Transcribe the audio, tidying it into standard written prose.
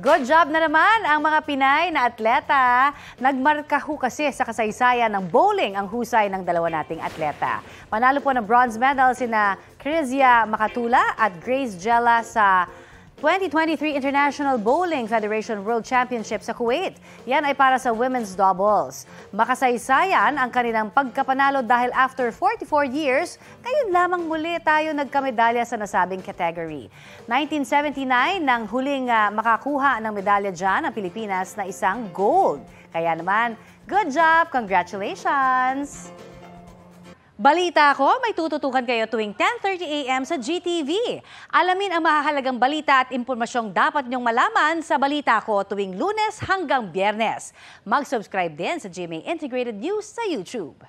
Good job na naman ang mga Pinay na atleta. Nagmarka ho kasi sa kasaysayan ng bowling ang husay ng dalawa nating atleta. Panalo po ng bronze medal sina Crizia Makatula at Grace Jella sa 2023 International Bowling Federation World Championship sa Kuwait. Yan ay para sa women's doubles. Makasaysayan ang kanilang pagkapanalo dahil after 44 years, ngayon lamang muli tayo nagkamedalya sa nasabing category. 1979 nang huling makakuha ng medalya dyan ang Pilipinas na isang gold. Kaya naman, good job! Congratulations! Balita ko, may tututukan kayo tuwing 10:30 a.m. sa GTV. Alamin ang mahahalagang balita at impormasyong dapat niyong malaman sa Balita Ko tuwing Lunes hanggang Biyernes. Mag-subscribe din sa GMA Integrated News sa YouTube.